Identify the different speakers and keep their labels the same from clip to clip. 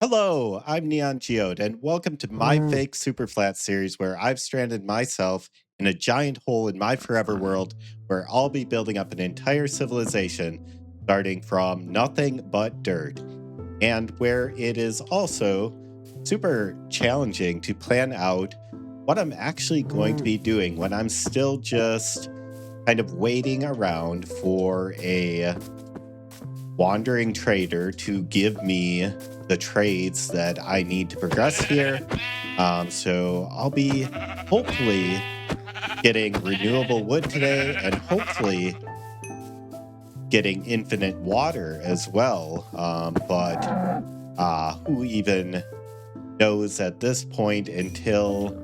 Speaker 1: Hello, I'm Neon Geode, and welcome to my Fake Superflat series where I've stranded myself in a giant hole in my forever world where I'll be building up an entire civilization starting from nothing but dirt, and where it is also super challenging to plan out what I'm actually going to be doing when I'm still just kind of waiting around for a wandering trader to give me the trades that I need to progress here. So I'll be hopefully getting renewable wood today and hopefully getting infinite water as well. But who even knows at this point until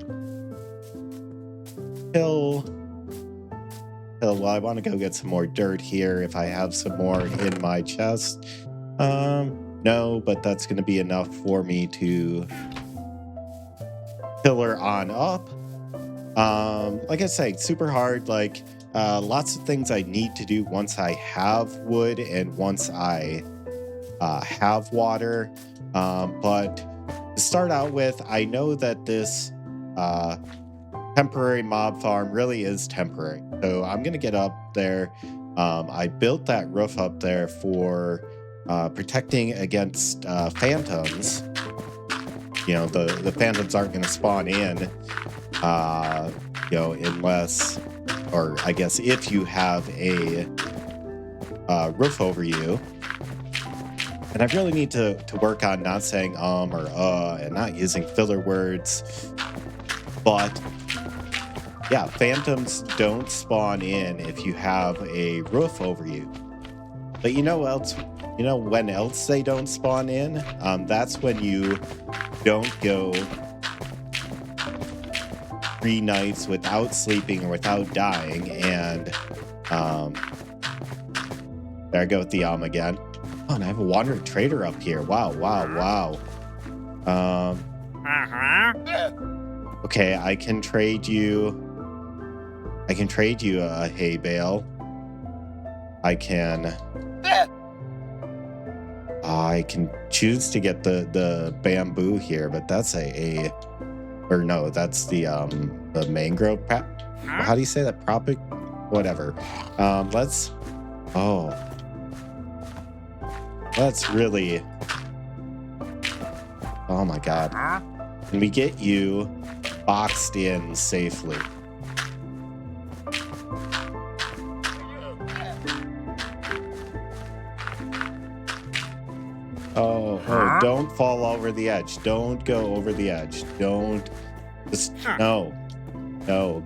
Speaker 1: well, I want to go get some more dirt here if I have some more in my chest. No, but that's going to be enough for me to pillar on up. Like I say, super hard. Lots of things I need to do once I have wood and once I have water. But to start out with, I know that this temporary mob farm really is temporary. So I'm going to get up there. I built that roof up there for protecting against phantoms. You know, the phantoms aren't going to spawn in, unless, or I guess if you have a roof over you. And I really need to work on not saying or and not using filler words. But yeah, phantoms don't spawn in if you have a roof over you. But you know when else they don't spawn in? That's when you don't go 3 nights without sleeping or without dying. And there I go with the again. Oh, and I have a wandering trader up here. Wow. Okay, I can trade you a hay bale. I can choose to get the bamboo here, but that's that's the mangrove. How do you say that? Tropic? Whatever. Let's really. Oh my God. Can we get you boxed in safely? Oh, don't fall over the edge. Don't go over the edge. Don't. No,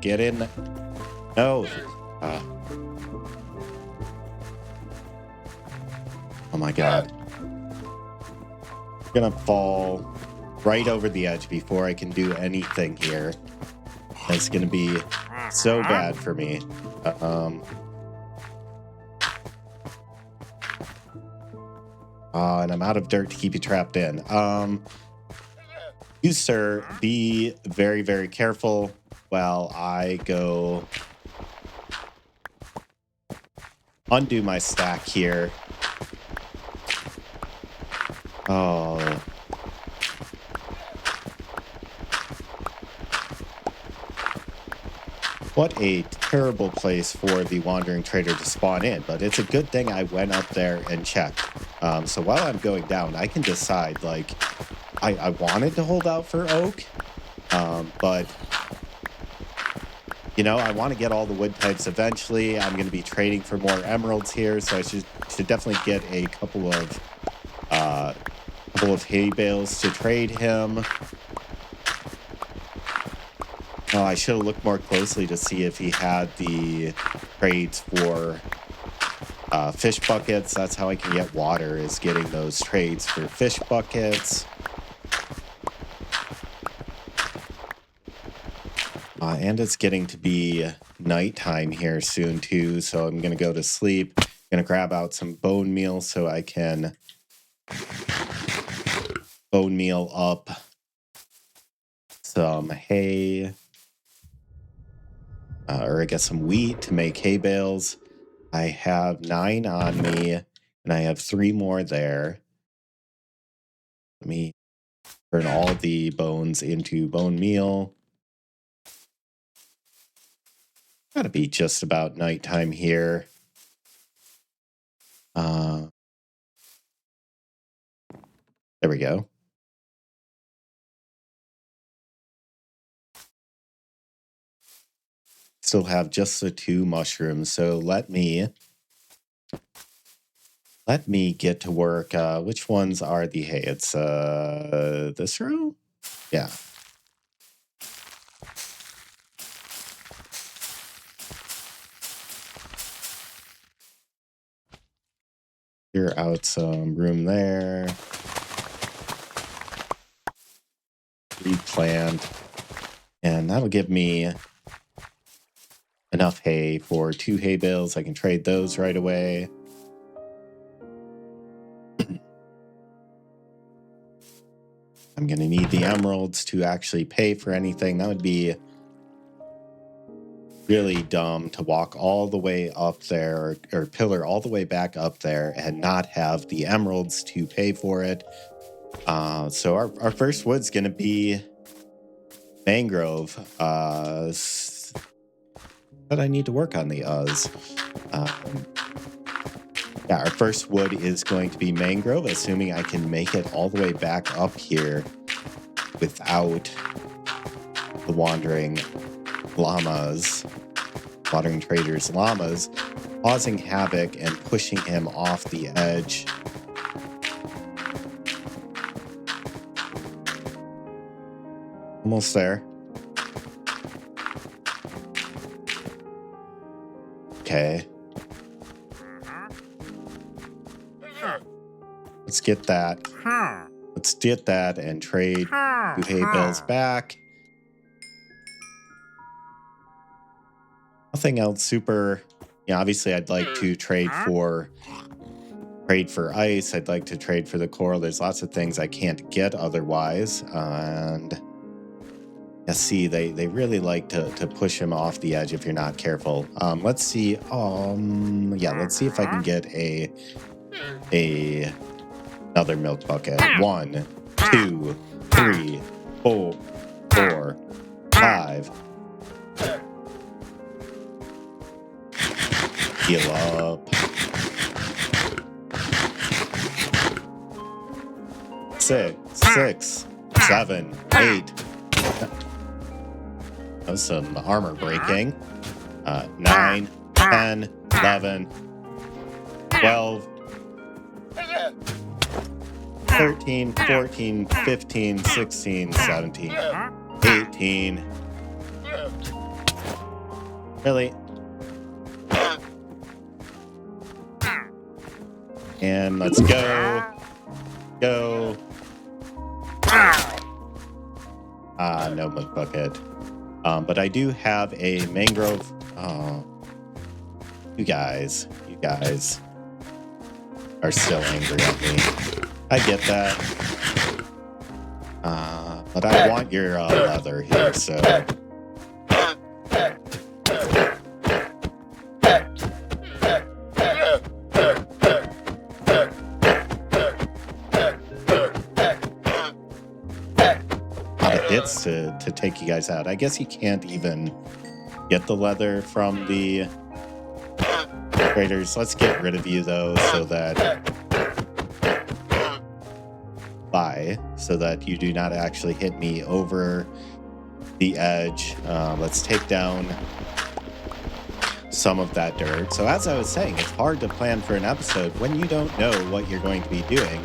Speaker 1: get in. No. Oh my God. I'm gonna fall right over the edge before I can do anything here. It's gonna be so bad for me. And I'm out of dirt to keep you trapped in. You, sir, be very, very careful while I go undo my stack here. Oh. What a terrible place for the wandering trader to spawn in, but it's a good thing I went up there and checked. So while I'm going down, I can decide, I wanted to hold out for oak, but, I want to get all the wood types eventually. I'm going to be trading for more emeralds here, so I should definitely get a couple of hay bales to trade him. Oh, I should have looked more closely to see if he had the trades for fish buckets. That's how I can get water, is getting those trades for fish buckets. And it's getting to be nighttime here soon too, so I'm going to go to sleep. I'm going to grab out some bone meal so I can bone meal up some hay. Or I guess some wheat to make hay bales. I have 9 on me, and I have 3 more there. Let me Turn all the bones into bone meal. Gotta be just about nighttime here. There we go. Still have just the 2 mushrooms, so let me get to work. Which ones are the hay? It's this row? Yeah. Clear out some room there. Replant. And that'll give me enough hay for 2 hay bales. I can trade those right away. I'm going to need the emeralds to actually pay for anything. That would be really dumb to walk all the way up there or pillar all the way back up there and not have the emeralds to pay for it. So our first wood's going to be mangrove. But I need to work on the yeah, our first wood is going to be mangrove, assuming I can make it all the way back up here without the wandering traders llamas, causing havoc and pushing him off the edge. Almost there. Okay. Let's get that. Let's get that and trade 2 hay bales back. Nothing else super. Yeah, obviously I'd like to trade for ice. I'd like to trade for the coral. There's lots of things I can't get otherwise. And yeah, see, they really like to push him off the edge if you're not careful. Let's see. Yeah, let's see if I can get another milk bucket. 1, 2, 3, 4, 5. Heal up. 6, 7, 8. That was some armor breaking. 9, 10, 11, 12, 13, 14, 15, 16, 17, 18. Really? And let's go. Go. No milk bucket. But I do have a mangrove. Oh, you guys are still angry at me. I get that. But I want your leather here, so. Hits to take you guys out. I guess he can't even get the leather from the traders. Let's get rid of you though, so that you do not actually hit me over the edge. Let's take down some of that dirt. So as I was saying, it's hard to plan for an episode when you don't know what you're going to be doing.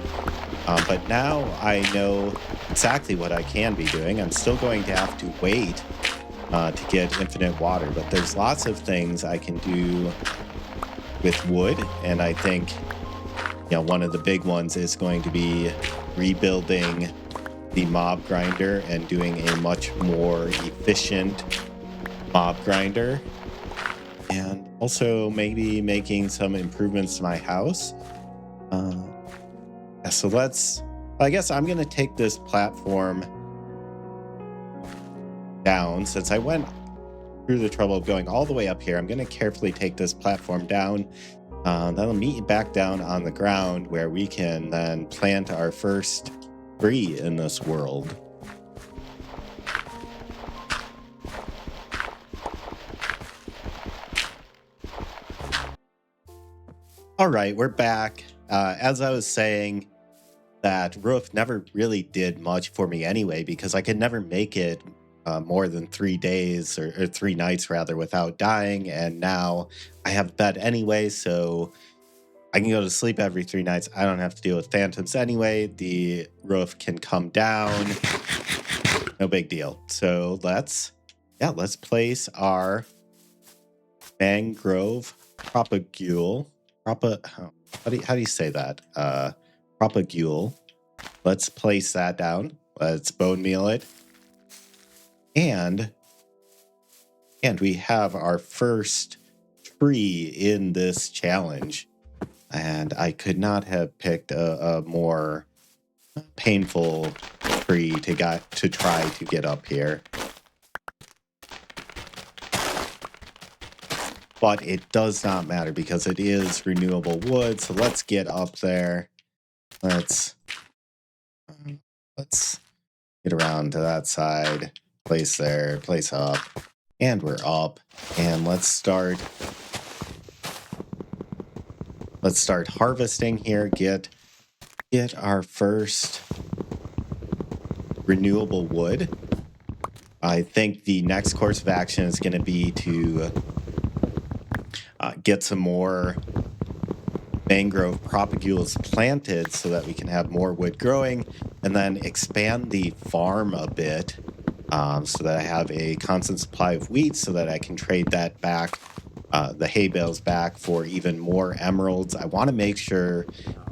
Speaker 1: But now I know exactly what I can be doing. I'm still going to have to wait to get infinite water, but there's lots of things I can do with wood, and I think one of the big ones is going to be rebuilding the mob grinder and doing a much more efficient mob grinder, and also maybe making some improvements to my house. So I guess I'm going to take this platform down. Since I went through the trouble of going all the way up here, I'm going to carefully take this platform down. That'll meet you back down on the ground where we can then plant our first free in this world. All right, we're back. As I was saying, that roof never really did much for me anyway, because I could never make it more than 3 days or 3 nights rather without dying. And now I have a bed anyway, so I can go to sleep every 3 nights. I don't have to deal with phantoms anyway. The roof can come down. No big deal. So let's place our mangrove propagule. How do you say that? Propagule. Let's place that down. Let's bone meal it. And we have our first tree in this challenge. And I could not have picked a more painful tree to try to get up here. But it does not matter because it is renewable wood. So let's get up there. Let's get around to that side. Place there, place up. And we're up. And let's start harvesting here. Get our first renewable wood. I think the next course of action is going to be to get some more mangrove propagules planted so that we can have more wood growing, and then expand the farm a bit so that I have a constant supply of wheat so that I can trade that back, the hay bales back for even more emeralds. I want to make sure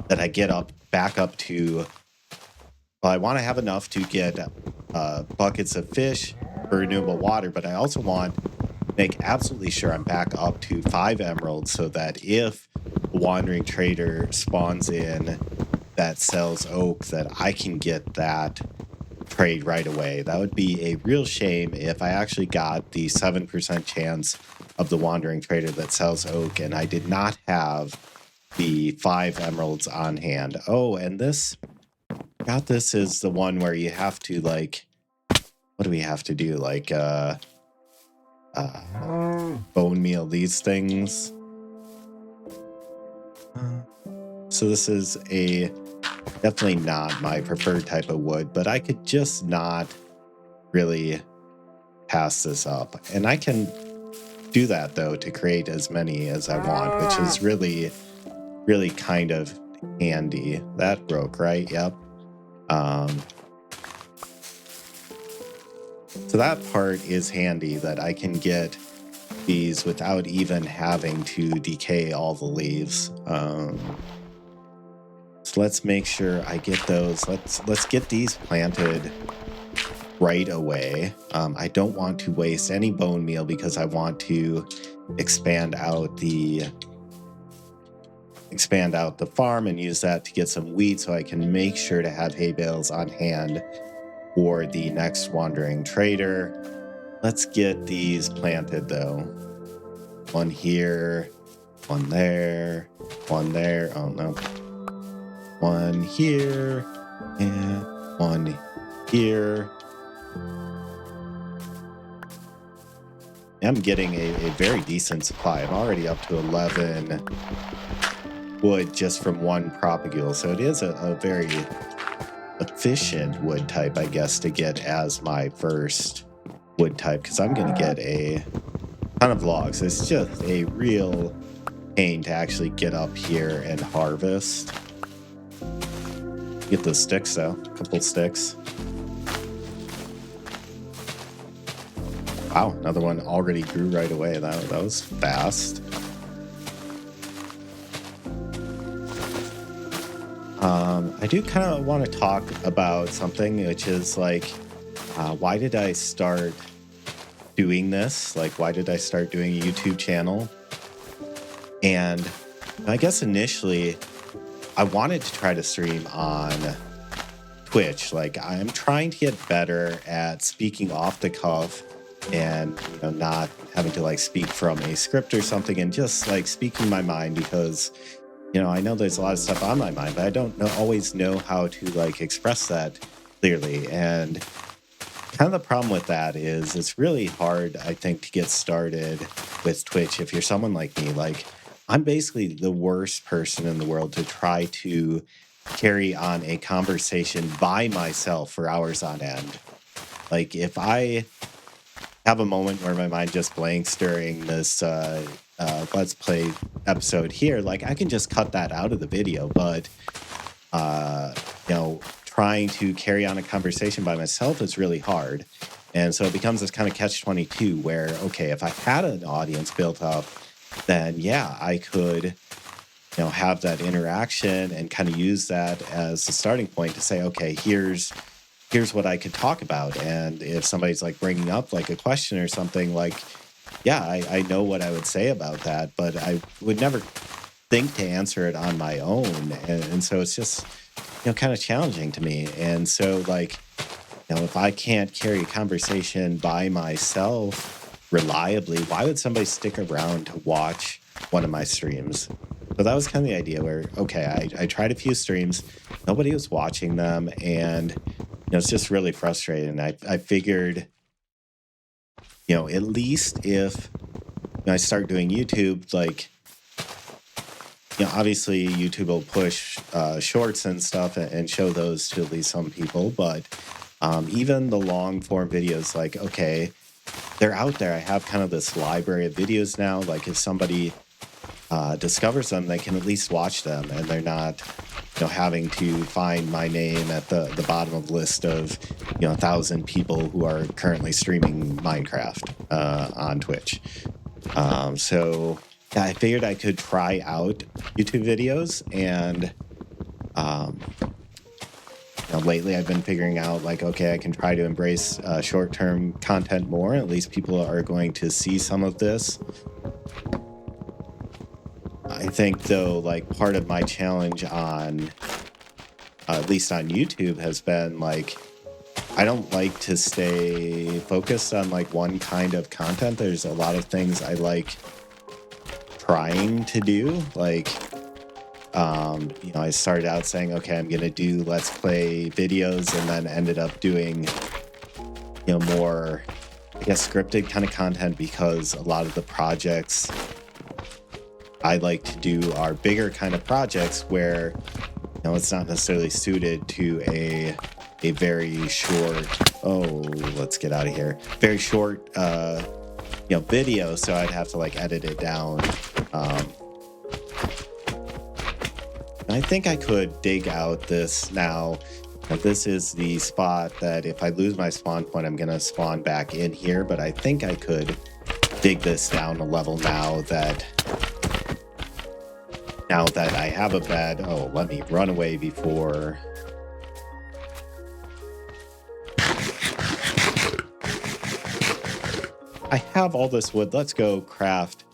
Speaker 1: that I get back up to, well, I want to have enough to get buckets of fish for renewable water, but I also want to make absolutely sure I'm back up to 5 emeralds so that if a wandering trader spawns in that sells oak, that I can get that trade right away. That would be a real shame if I actually got the 7% chance of the wandering trader that sells oak and I did not have the 5 emeralds on hand. Oh, and this is the one where you have to, like, what do we have to do? Like, bone meal these things. So this is definitely not my preferred type of wood, but I could just not really pass this up. And I can do that, though, to create as many as I want, which is really, really kind of handy. That broke, right? Yep. So that part is handy, that I can get these without even having to decay all the leaves. So let's make sure I get those. Let's get these planted right away. I don't want to waste any bone meal because I want to expand out the farm and use that to get some wheat so I can make sure to have hay bales on hand for the next wandering trader. Let's get these planted, though. One here, one there, one there. Oh, no. One here, and one here. I'm getting a very decent supply. I'm already up to 11 wood just from one propagule. So it is a very efficient wood type, I guess, to get as my first wood type, because I'm going to get a ton of logs. It's just a real pain to actually get up here and harvest. Get the sticks, though. A couple sticks. Wow, another one already grew right away. That was fast. I do kind of want to talk about something, which is like, why did I start doing this? Like, why did I start doing a YouTube channel? And I guess initially, I wanted to try to stream on Twitch. Like, I'm trying to get better at speaking off the cuff and, not having to, like, speak from a script or something and just, like, speaking my mind, because I know there's a lot of stuff on my mind, but I don't always know how to like express that clearly. And kind of the problem with that is it's really hard, I think, to get started with Twitch if you're someone like me. Like, I'm basically the worst person in the world to try to carry on a conversation by myself for hours on end. Like, if I have a moment where my mind just blanks during this Let's Play episode here, like, I can just cut that out of the video. But uh, trying to carry on a conversation by myself is really hard. And so it becomes this kind of catch-22 where, okay, if I had an audience built up, then yeah, I could, have that interaction and kind of use that as a starting point to say, okay, here's what I could talk about. And if somebody's like bringing up like a question or something, like, yeah, I know what I would say about that, but I would never think to answer it on my own. And so it's just, kind of challenging to me. And so, like, if I can't carry a conversation by myself reliably, why would somebody stick around to watch one of my streams? So that was kind of the idea where, okay, I tried a few streams, nobody was watching them, and it's just really frustrating. I figured, at least if I start doing YouTube, like, obviously YouTube will push shorts and stuff and show those to at least some people, but even the long form videos, like, okay, they're out there. I have kind of this library of videos now. Like, if somebody discovers them, they can at least watch them, and they're not, having to find my name at the bottom of the list of, 1,000 people who are currently streaming Minecraft on Twitch. So yeah, I figured I could try out YouTube videos, and lately I've been figuring out, like, okay, I can try to embrace short-term content more. At least people are going to see some of this. I think, though, like, part of my challenge on, at least on YouTube, has been, like, I don't like to stay focused on, like, one kind of content. There's a lot of things I like trying to do. Like, I started out saying, okay, I'm going to do Let's Play videos, and then ended up doing, more, I guess, scripted kind of content, because a lot of the projects I like to do are bigger kind of projects where, it's not necessarily suited to a very short, let's get out of here, very short, video. So I'd have to like edit it down. I think I could dig out this now. This is the spot that if I lose my spawn point, I'm going to spawn back in here. But I think I could dig this down a level now that I have a bed. Oh, let me run away before. I have all this wood. Let's go craft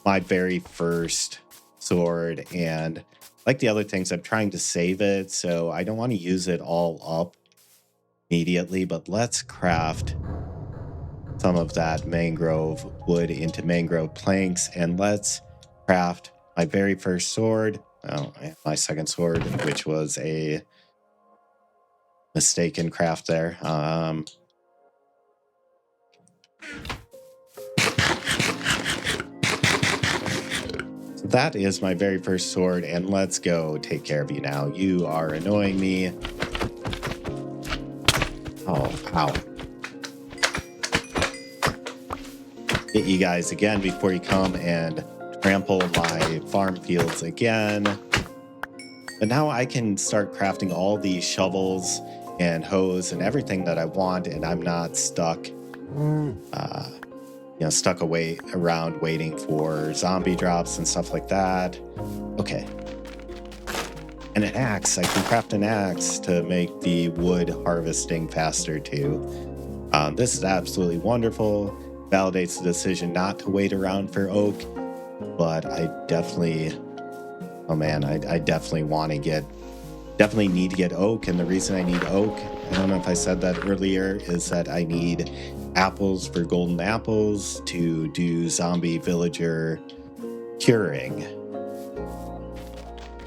Speaker 1: my very first sword. And like the other things, I'm trying to save it, so I don't want to use it all up immediately, but let's craft some of that mangrove wood into mangrove planks, and let's craft my very first sword. Oh, my second sword, which was a mistaken craft there. That is my very first sword, and let's go take care of you now. You are annoying me. Oh, ow. Get you guys again before you come and trample my farm fields again. But now I can start crafting all these shovels and hoes and everything that I want, and I'm not stuck stuck around waiting for zombie drops and stuff like that. Okay. And an axe. I can craft an axe to make the wood harvesting faster too. This is absolutely wonderful. Validates the decision not to wait around for oak. But I definitely, I definitely definitely need to get oak. And the reason I need oak, I don't know if I said that earlier, is that I need apples for golden apples to do zombie villager curing.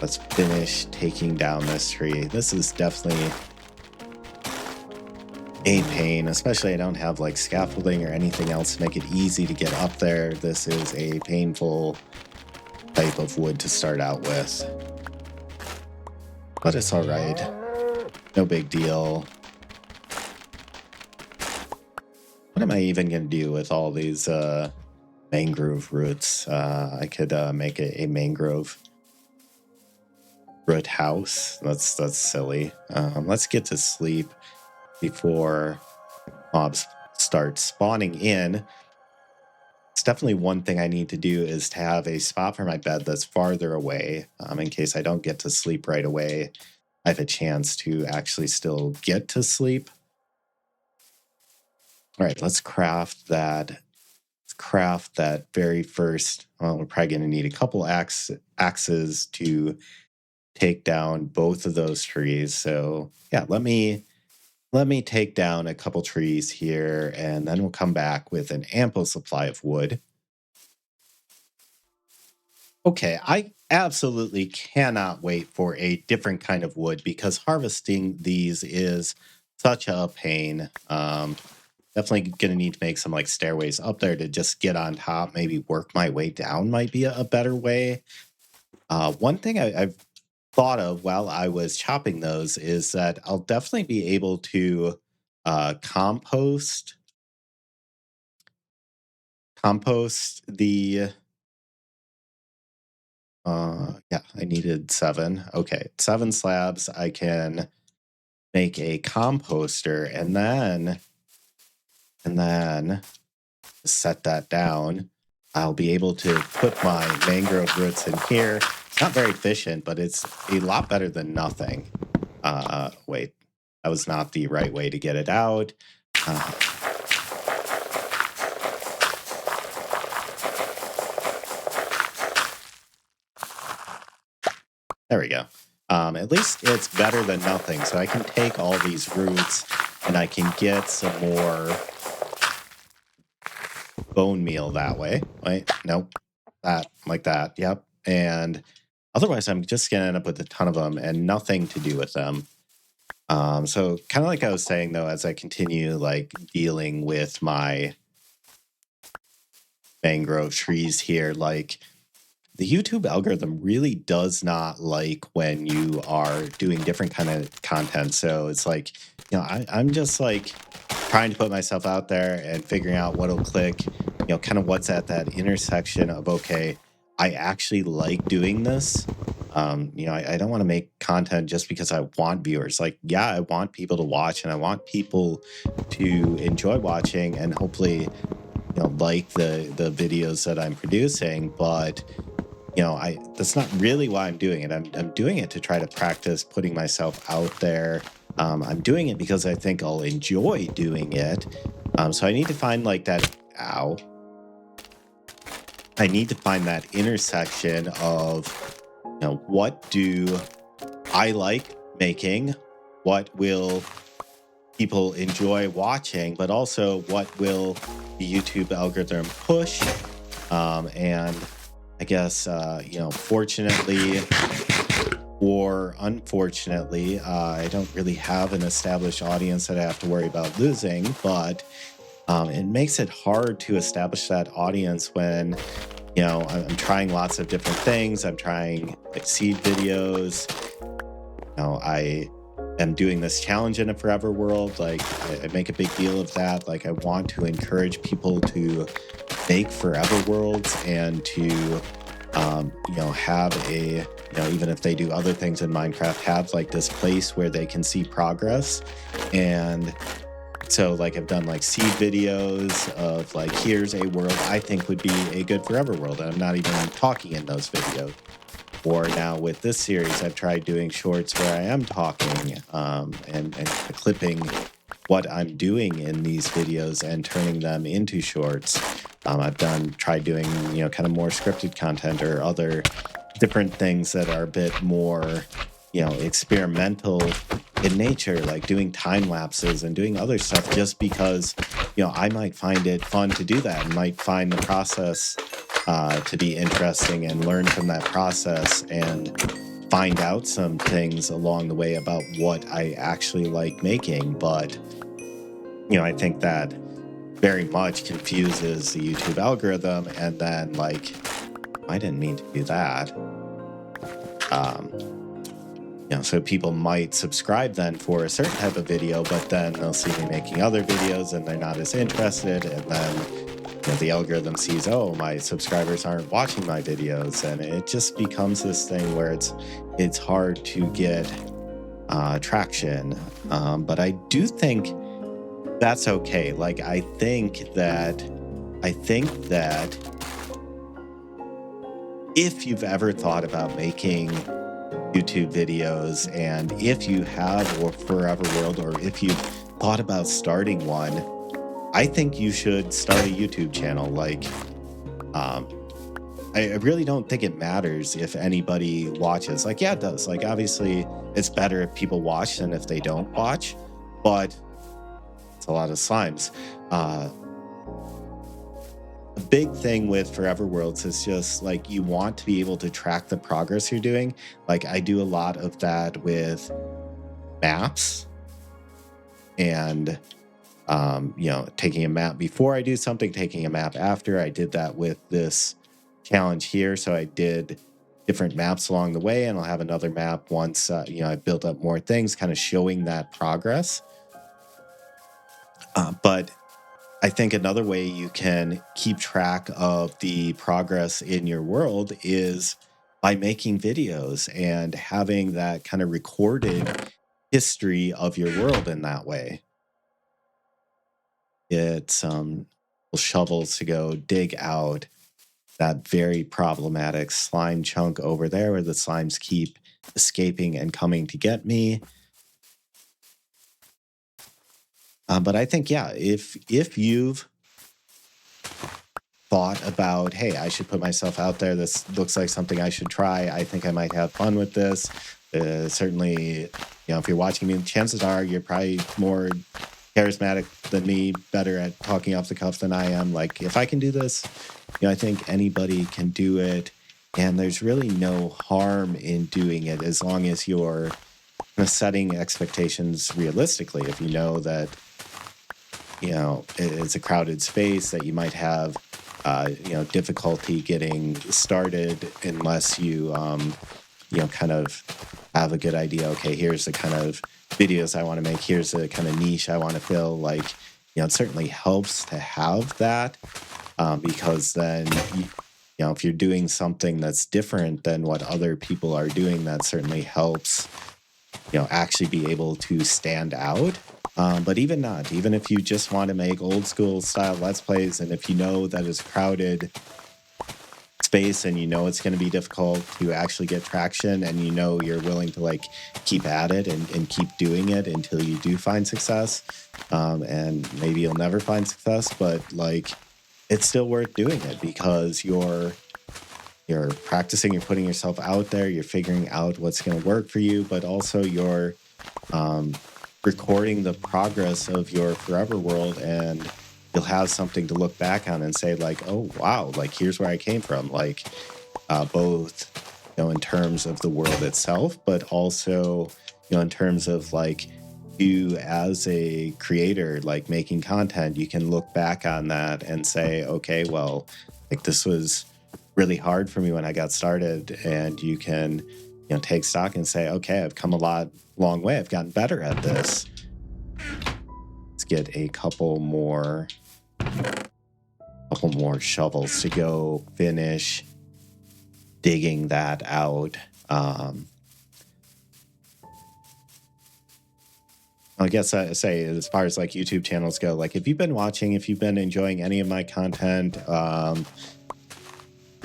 Speaker 1: let's finish taking down this tree. This is definitely a pain, especially I don't have like scaffolding or anything else to make it easy to get up there. This is a painful type of wood to start out with. But it's all right. No big deal. What am I even going to do with all these mangrove roots? I could make a mangrove root house. That's silly. Let's get to sleep before mobs start spawning in. It's definitely one thing I need to do is to have a spot for my bed that's farther away, in case I don't get to sleep right away. I have a chance to actually still get to sleep. All right, let's craft that. Let's craft that very first. Well, we're probably going to need a couple axes to take down both of those trees. So yeah, let me take down a couple trees here, and then we'll come back with an ample supply of wood. Okay, I absolutely cannot wait for a different kind of wood because harvesting these is such a pain. Definitely going to need to make some like stairways up there to just get on top. Maybe work my way down might be a better way. One thing I've thought of while I was chopping those is that I'll definitely be able to compost the yeah, I needed 7. Okay, 7 slabs. I can make a composter and then set that down. I'll be able to put my mangrove roots in here. It's not very efficient, but it's a lot better than nothing. Wait, that was not the right way to get it out. There we go. At least it's better than nothing. So I can take all these roots and I can get some more bone meal that way. Wait, nope. That, like that. Yep. And otherwise, I'm just going to end up with a ton of them and nothing to do with them. So kind of like I was saying, though, as I continue like dealing with my mangrove trees here, like the YouTube algorithm really does not like when you are doing different kind of content. So it's like, I'm just like trying to put myself out there and figuring out what'll click, kind of what's at that intersection of, okay, I actually like doing this. I don't want to make content just because I want viewers. Like, yeah, I want people to watch and I want people to enjoy watching and hopefully, like the videos that I'm producing, but that's not really why I'm doing it. I'm doing it to try to practice putting myself out there. I'm doing it because I think I'll enjoy doing it. So I need to find like that. Ow. I need to find that intersection of, what do I like making? What will people enjoy watching? But also, what will the YouTube algorithm push? And I guess, fortunately or unfortunately, I don't really have an established audience that I have to worry about losing, but it makes it hard to establish that audience when, I'm trying lots of different things. I'm trying like seed videos. I am doing this challenge in a forever world. Like I make a big deal of that. Like I want to encourage people to make forever worlds and to have a, even if they do other things in Minecraft, have like this place where they can see progress. And so like I've done like seed videos of like, here's a world I think would be a good forever world. And I'm not even talking in those videos. Or now with this series, I've tried doing shorts where I am talking and clipping what I'm doing in these videos and turning them into shorts. I've tried doing, kind of more scripted content or other different things that are a bit more, experimental in nature, like doing time lapses and doing other stuff just because, I might find it fun to do that and might find the process to be interesting and learn from that process. And find out some things along the way about what I actually like making. But, I think that very much confuses the YouTube algorithm. And then, like, I didn't mean to do that. So people might subscribe then for a certain type of video, but then they'll see me making other videos and they're not as interested. And then the algorithm sees, oh, my subscribers aren't watching my videos. And it just becomes this thing where it's hard to get traction. But I do think that's okay. Like, I think that if you've ever thought about making YouTube videos, and if you have, or Forever World, or if you've thought about starting one, I think you should start a YouTube channel. Like, I really don't think it matters if anybody watches. Like, yeah, it does. Like, obviously, it's better if people watch than if they don't watch, but it's a lot of slimes. The big thing with Forever Worlds is just like you want to be able to track the progress you're doing. Like, I do a lot of that with maps and taking a map before I do something, taking a map after. I did that with this challenge here. So I did different maps along the way, and I'll have another map once I built up more things, kind of showing that progress. But I think another way you can keep track of the progress in your world is by making videos and having that kind of recorded history of your world in that way. It's shovels to go dig out that very problematic slime chunk over there where the slimes keep escaping and coming to get me. But I think, yeah, if you've thought about, hey, I should put myself out there, this looks like something I should try, I think I might have fun with this. Certainly, if you're watching me, chances are you're probably more charismatic than me, better at talking off the cuff than I am. Like, if I can do this, I think anybody can do it. And there's really no harm in doing it as long as you're setting expectations realistically. If you know that it's a crowded space, that you might have difficulty getting started unless you kind of have a good idea. Okay, here's the kind of videos I want to make, here's the kind of niche I want to fill. Like, it certainly helps to have that, because then if you're doing something that's different than what other people are doing, that certainly helps actually be able to stand out. But even if you just want to make old school style Let's Plays, and if you know that it's crowded space and it's going to be difficult to actually get traction, and you're willing to keep at it and keep doing it until you do find success, and maybe you'll never find success, but it's still worth doing it because you're practicing, you're putting yourself out there, you're figuring out what's going to work for you, but also you're recording the progress of your Forever World, and you'll have something to look back on and say, oh, wow, here's where I came from. Both, in terms of the world itself, but also, in terms of you as a creator, making content, you can look back on that and say, okay, well, this was really hard for me when I got started. And you can, take stock and say, okay, I've come a long way. I've gotten better at this. Let's get a couple more shovels to go finish digging that out. I guess I say, as far as YouTube channels go, if you've been watching, if you've been enjoying any of my content,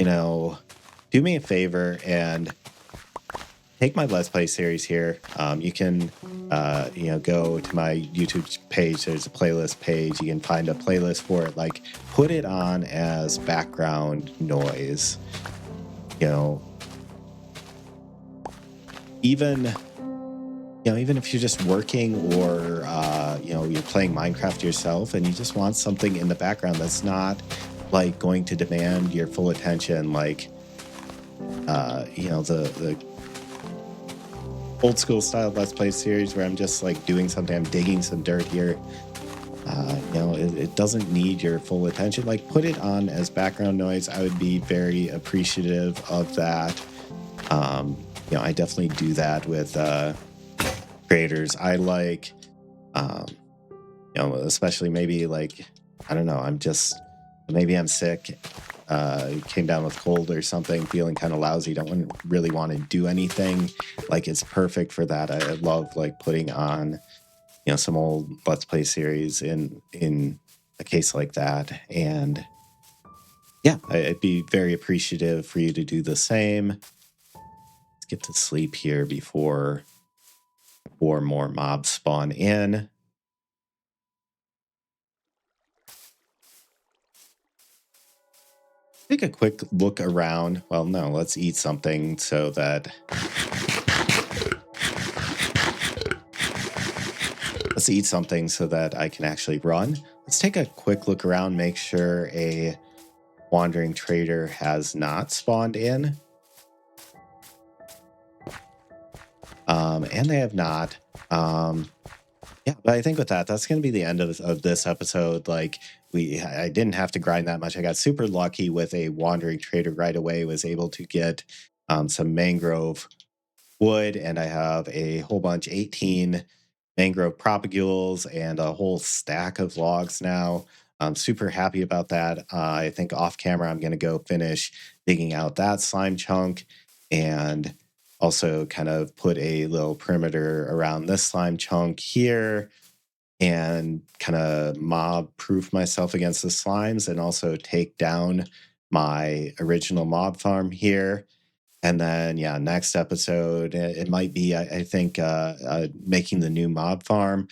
Speaker 1: do me a favor and take my Let's Play series here. You can, go to my YouTube page. There's a playlist page. You can find a playlist for it. Put it on as background noise. Even if you're just working or, you're playing Minecraft yourself and you just want something in the background that's not going to demand your full attention, the old school style Let's Play series where I'm just like doing something, I'm digging some dirt here. It doesn't need your full attention. Like, put it on as background noise. I would be very appreciative of that. I definitely do that with creators I like. Um, Especially maybe like, I don't know, maybe I'm sick, came down with cold or something, feeling kind of lousy, really want to do anything. Like, it's perfect for that. I love like putting on, some old Let's Play series in a case like that. And yeah, I'd be very appreciative for you to do the same. Let's get to sleep here before more mobs spawn in. Take a quick look around. Well, no, let's eat something so that I can actually run. Let's take a quick look around, make sure a wandering trader has not spawned in. And they have not. Yeah, but I think with that's going to be the end of this episode. Like, I didn't have to grind that much. I got super lucky with a wandering trader right away. Was able to get some mangrove wood, and I have a whole bunch, 18 mangrove propagules and a whole stack of logs now. I'm super happy about that. I think off camera, I'm going to go finish digging out that slime chunk and also kind of put a little perimeter around this slime chunk here and kind of mob proof myself against the slimes and also take down my original mob farm here. And then, yeah, next episode, it might be, I think, making the new mob farm,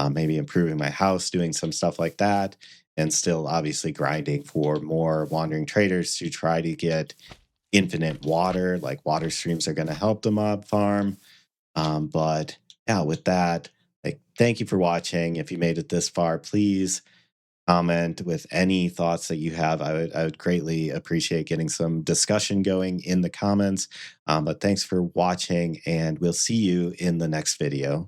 Speaker 1: maybe improving my house, doing some stuff like that, and still obviously grinding for more wandering traders to try to get infinite water. Like, water streams are going to help the mob farm. But yeah, with that, like, thank you for watching. If you made it this far, please comment with any thoughts that you have. I would greatly appreciate getting some discussion going in the comments. But thanks for watching, and we'll see you in the next video.